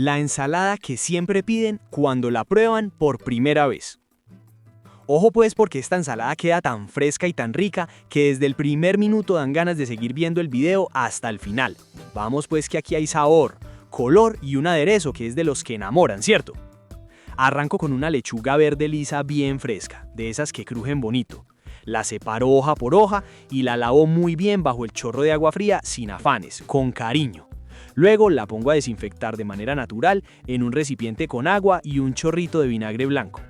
La ensalada que siempre piden cuando la prueban por primera vez. Ojo pues porque esta ensalada queda tan fresca y tan rica que desde el primer minuto dan ganas de seguir viendo el video hasta el final. Vamos pues que aquí hay sabor, color y un aderezo que es de los que enamoran, ¿cierto? Arranco con una lechuga verde lisa bien fresca, de esas que crujen bonito. La separo hoja por hoja y la lavo muy bien bajo el chorro de agua fría sin afanes, con cariño. Luego la pongo a desinfectar de manera natural en un recipiente con agua y un chorrito de vinagre blanco.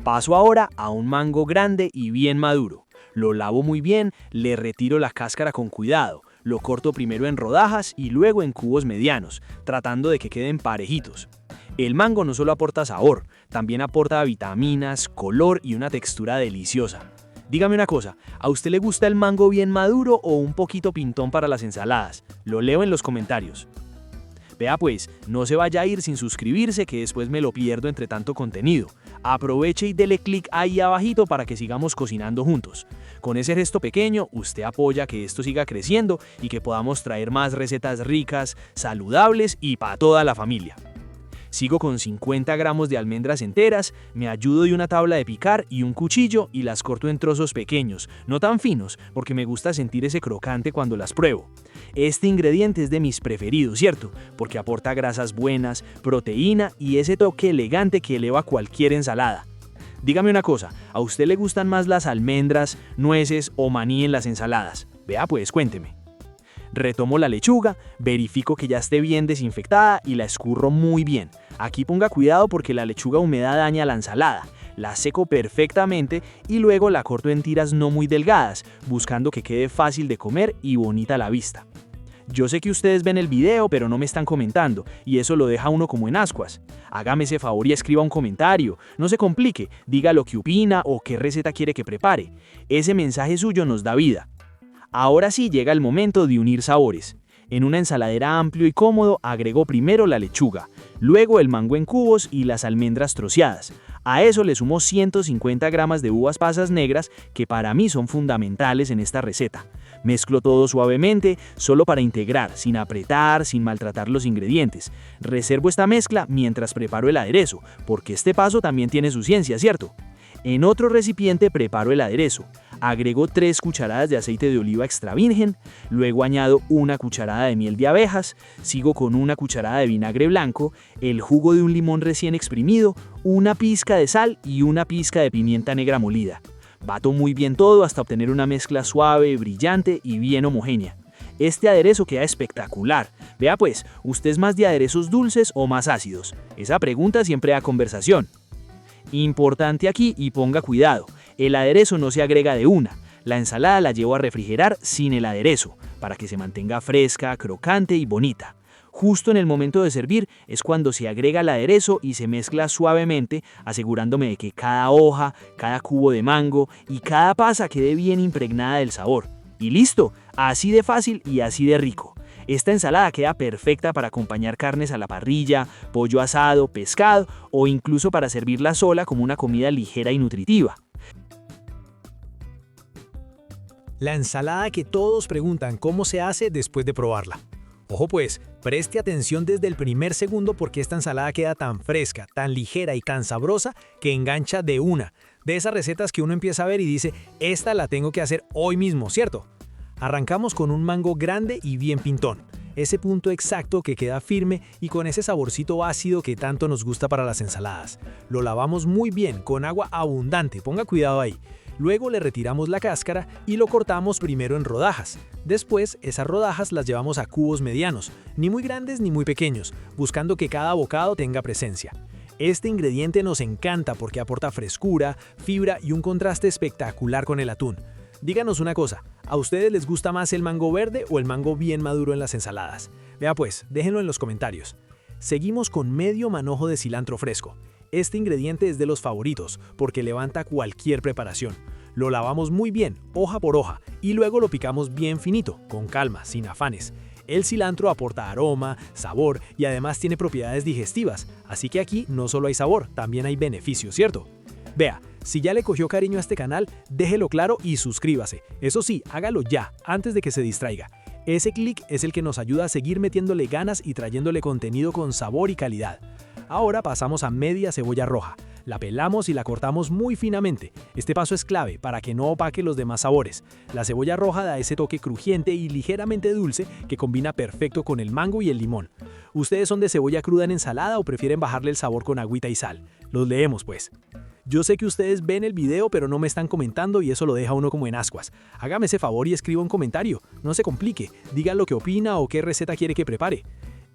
Paso ahora a un mango grande y bien maduro. Lo lavo muy bien, le retiro la cáscara con cuidado, lo corto primero en rodajas y luego en cubos medianos, tratando de que queden parejitos. El mango no solo aporta sabor, también aporta vitaminas, color y una textura deliciosa. Dígame una cosa, ¿a usted le gusta el mango bien maduro o un poquito pintón para las ensaladas? Lo leo en los comentarios. Vea pues, no se vaya a ir sin suscribirse que después me lo pierdo entre tanto contenido. Aproveche y dele clic ahí abajito para que sigamos cocinando juntos. Con ese gesto pequeño, usted apoya que esto siga creciendo y que podamos traer más recetas ricas, saludables y para toda la familia. Sigo con 50 gramos de almendras enteras, me ayudo de una tabla de picar y un cuchillo y las corto en trozos pequeños, no tan finos, porque me gusta sentir ese crocante cuando las pruebo. Este ingrediente es de mis preferidos, ¿cierto? Porque aporta grasas buenas, proteína y ese toque elegante que eleva cualquier ensalada. Dígame una cosa, ¿a usted le gustan más las almendras, nueces o maní en las ensaladas? Vea pues, cuénteme. Retomo la lechuga, verifico que ya esté bien desinfectada y la escurro muy bien. Aquí ponga cuidado porque la lechuga húmeda daña la ensalada. La seco perfectamente y luego la corto en tiras no muy delgadas, buscando que quede fácil de comer y bonita a la vista. Yo sé que ustedes ven el video pero no me están comentando y eso lo deja uno como en ascuas. Hágame ese favor y escriba un comentario, no se complique, diga lo que opina o qué receta quiere que prepare. Ese mensaje suyo nos da vida. Ahora sí llega el momento de unir sabores. En una ensaladera amplio y cómodo agrego primero la lechuga, luego el mango en cubos y las almendras troceadas. A eso le sumo 150 gramos de uvas pasas negras que para mí son fundamentales en esta receta. Mezclo todo suavemente, solo para integrar, sin apretar, sin maltratar los ingredientes. Reservo esta mezcla mientras preparo el aderezo, porque este paso también tiene su ciencia, ¿cierto? En otro recipiente preparo el aderezo. Agrego 3 cucharadas de aceite de oliva extra virgen, luego añado una cucharada de miel de abejas, sigo con una cucharada de vinagre blanco, el jugo de un limón recién exprimido, una pizca de sal y una pizca de pimienta negra molida. Bato muy bien todo hasta obtener una mezcla suave, brillante y bien homogénea. Este aderezo queda espectacular. Vea pues, ¿usted es más de aderezos dulces o más ácidos? Esa pregunta siempre da conversación. Importante aquí y ponga cuidado, el aderezo no se agrega de una, la ensalada la llevo a refrigerar sin el aderezo, para que se mantenga fresca, crocante y bonita. Justo en el momento de servir es cuando se agrega el aderezo y se mezcla suavemente, asegurándome de que cada hoja, cada cubo de mango y cada pasa quede bien impregnada del sabor. Y listo, así de fácil y así de rico. Esta ensalada queda perfecta para acompañar carnes a la parrilla, pollo asado, pescado o incluso para servirla sola como una comida ligera y nutritiva. La ensalada que todos preguntan cómo se hace después de probarla. Ojo pues, preste atención desde el primer segundo porque esta ensalada queda tan fresca, tan ligera y tan sabrosa que engancha de una. De esas recetas que uno empieza a ver y dice, esta la tengo que hacer hoy mismo, ¿cierto? Arrancamos con un mango grande y bien pintón, ese punto exacto que queda firme y con ese saborcito ácido que tanto nos gusta para las ensaladas. Lo lavamos muy bien con agua abundante, ponga cuidado ahí. Luego le retiramos la cáscara y lo cortamos primero en rodajas. Después, esas rodajas las llevamos a cubos medianos, ni muy grandes ni muy pequeños, buscando que cada bocado tenga presencia. Este ingrediente nos encanta porque aporta frescura, fibra y un contraste espectacular con el atún. Díganos una cosa, ¿a ustedes les gusta más el mango verde o el mango bien maduro en las ensaladas? Vea pues, déjenlo en los comentarios. Seguimos con medio manojo de cilantro fresco. Este ingrediente es de los favoritos porque levanta cualquier preparación. Lo lavamos muy bien, hoja por hoja, y luego lo picamos bien finito, con calma, sin afanes. El cilantro aporta aroma, sabor y además tiene propiedades digestivas, así que aquí no solo hay sabor, también hay beneficios, ¿cierto? Vea, si ya le cogió cariño a este canal, déjelo claro y suscríbase. Eso sí, hágalo ya, antes de que se distraiga. Ese clic es el que nos ayuda a seguir metiéndole ganas y trayéndole contenido con sabor y calidad. Ahora pasamos a media cebolla roja. La pelamos y la cortamos muy finamente. Este paso es clave para que no opaque los demás sabores. La cebolla roja da ese toque crujiente y ligeramente dulce que combina perfecto con el mango y el limón. ¿Ustedes son de cebolla cruda en ensalada o prefieren bajarle el sabor con agüita y sal? Los leemos pues. Yo sé que ustedes ven el video pero no me están comentando y eso lo deja uno como en ascuas. Hágame ese favor y escriba un comentario. No se complique, diga lo que opina o qué receta quiere que prepare.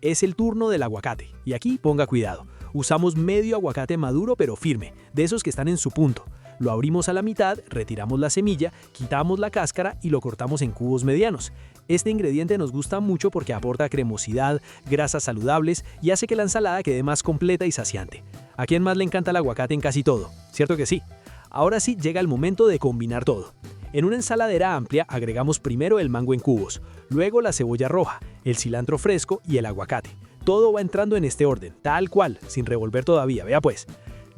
Es el turno del aguacate, y aquí ponga cuidado. Usamos medio aguacate maduro pero firme, de esos que están en su punto. Lo abrimos a la mitad, retiramos la semilla, quitamos la cáscara y lo cortamos en cubos medianos. Este ingrediente nos gusta mucho porque aporta cremosidad, grasas saludables y hace que la ensalada quede más completa y saciante. ¿A quién más le encanta el aguacate en casi todo? ¿Cierto que sí? Ahora sí llega el momento de combinar todo. En una ensaladera amplia agregamos primero el mango en cubos, luego la cebolla roja, el cilantro fresco y el aguacate. Todo va entrando en este orden, tal cual, sin revolver todavía, vea pues.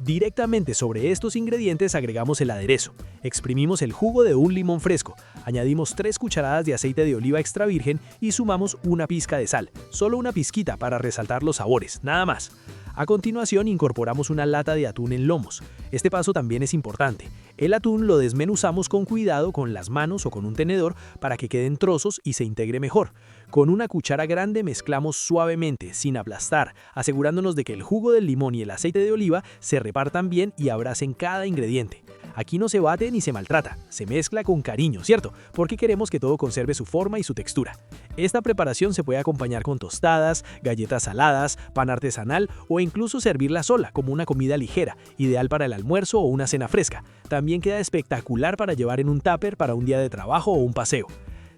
Directamente sobre estos ingredientes agregamos el aderezo. Exprimimos el jugo de un limón fresco, añadimos 3 cucharadas de aceite de oliva extra virgen y sumamos una pizca de sal, solo una pizquita para resaltar los sabores, nada más. A continuación incorporamos una lata de atún en lomos. Este paso también es importante. El atún lo desmenuzamos con cuidado con las manos o con un tenedor para que queden trozos y se integre mejor. Con una cuchara grande mezclamos suavemente, sin aplastar, asegurándonos de que el jugo del limón y el aceite de oliva se repartan bien y abracen cada ingrediente. Aquí no se bate ni se maltrata, se mezcla con cariño, ¿cierto? Porque queremos que todo conserve su forma y su textura. Esta preparación se puede acompañar con tostadas, galletas saladas, pan artesanal o incluso servirla sola como una comida ligera, ideal para el almuerzo o una cena fresca. También queda espectacular para llevar en un tupper para un día de trabajo o un paseo.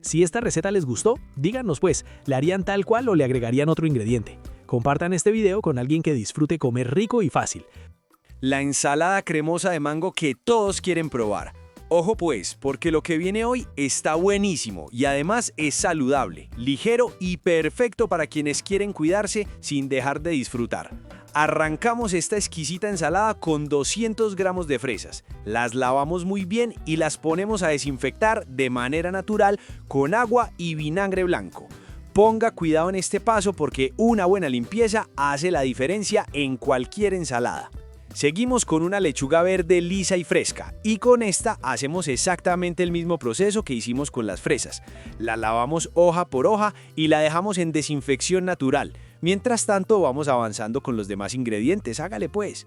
Si esta receta les gustó, díganos pues, ¿la harían tal cual o le agregarían otro ingrediente? Compartan este video con alguien que disfrute comer rico y fácil. La ensalada cremosa de mango que todos quieren probar. Ojo pues, porque lo que viene hoy está buenísimo y además es saludable, ligero y perfecto para quienes quieren cuidarse sin dejar de disfrutar. Arrancamos esta exquisita ensalada con 200 gramos de fresas. Las lavamos muy bien y las ponemos a desinfectar de manera natural con agua y vinagre blanco. Ponga cuidado en este paso porque una buena limpieza hace la diferencia en cualquier ensalada. Seguimos con una lechuga verde lisa y fresca y con esta hacemos exactamente el mismo proceso que hicimos con las fresas. La lavamos hoja por hoja y la dejamos en desinfección natural. Mientras tanto vamos avanzando con los demás ingredientes, hágale pues.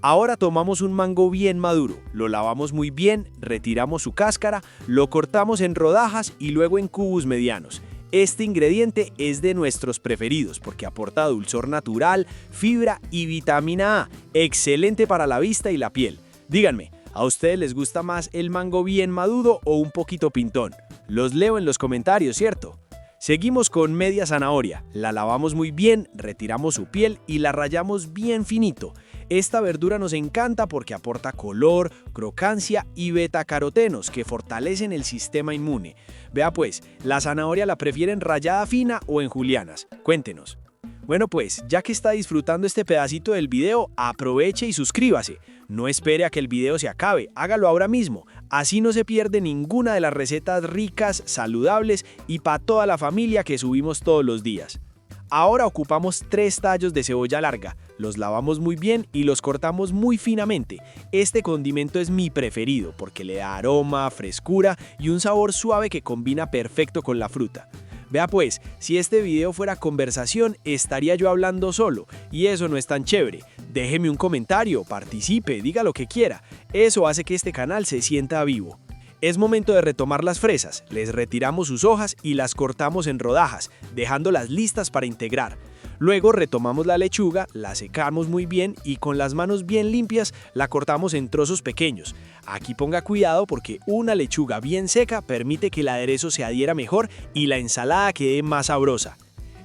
Ahora tomamos un mango bien maduro, lo lavamos muy bien, retiramos su cáscara, lo cortamos en rodajas y luego en cubos medianos. Este ingrediente es de nuestros preferidos porque aporta dulzor natural, fibra y vitamina A, excelente para la vista y la piel. Díganme, ¿a ustedes les gusta más el mango bien maduro o un poquito pintón? Los leo en los comentarios, ¿cierto? Seguimos con media zanahoria, la lavamos muy bien, retiramos su piel y la rallamos bien finito. Esta verdura nos encanta porque aporta color, crocancia y betacarotenos que fortalecen el sistema inmune. Vea pues, ¿la zanahoria la prefieren rallada fina o en julianas? Cuéntenos. Bueno pues, ya que está disfrutando este pedacito del video, aproveche y suscríbase. No espere a que el video se acabe, hágalo ahora mismo. Así no se pierde ninguna de las recetas ricas, saludables y para toda la familia que subimos todos los días. Ahora ocupamos 3 tallos de cebolla larga, los lavamos muy bien y los cortamos muy finamente. Este condimento es mi preferido porque le da aroma, frescura y un sabor suave que combina perfecto con la fruta. Vea pues, si este video fuera conversación, estaría yo hablando solo, y eso no es tan chévere. Déjeme un comentario, participe, diga lo que quiera. Eso hace que este canal se sienta vivo. Es momento de retomar las fresas, les retiramos sus hojas y las cortamos en rodajas, dejándolas listas para integrar. Luego retomamos la lechuga, la secamos muy bien y con las manos bien limpias la cortamos en trozos pequeños. Aquí ponga cuidado porque una lechuga bien seca permite que el aderezo se adhiera mejor y la ensalada quede más sabrosa.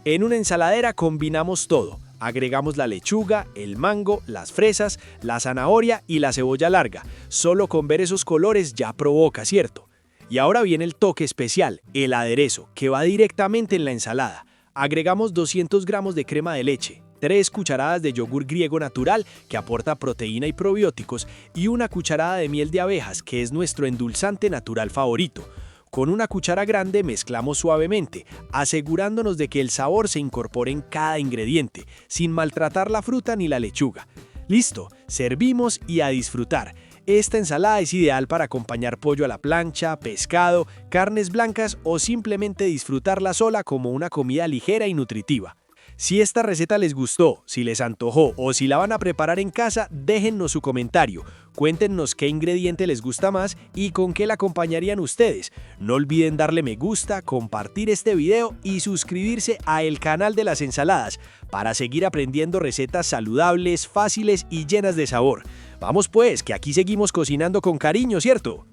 En una ensaladera combinamos todo. Agregamos la lechuga, el mango, las fresas, la zanahoria y la cebolla larga. Solo con ver esos colores ya provoca, ¿cierto? Y ahora viene el toque especial, el aderezo, que va directamente en la ensalada. Agregamos 200 gramos de crema de leche, 3 cucharadas de yogur griego natural que aporta proteína y probióticos y una cucharada de miel de abejas que es nuestro endulzante natural favorito. Con una cuchara grande mezclamos suavemente, asegurándonos de que el sabor se incorpore en cada ingrediente, sin maltratar la fruta ni la lechuga. Listo, servimos y a disfrutar. Esta ensalada es ideal para acompañar pollo a la plancha, pescado, carnes blancas o simplemente disfrutarla sola como una comida ligera y nutritiva. Si esta receta les gustó, si les antojó o si la van a preparar en casa, déjennos su comentario. Cuéntenos qué ingrediente les gusta más y con qué la acompañarían ustedes. No olviden darle me gusta, compartir este video y suscribirse a el canal de las ensaladas para seguir aprendiendo recetas saludables, fáciles y llenas de sabor. Vamos pues, que aquí seguimos cocinando con cariño, ¿cierto?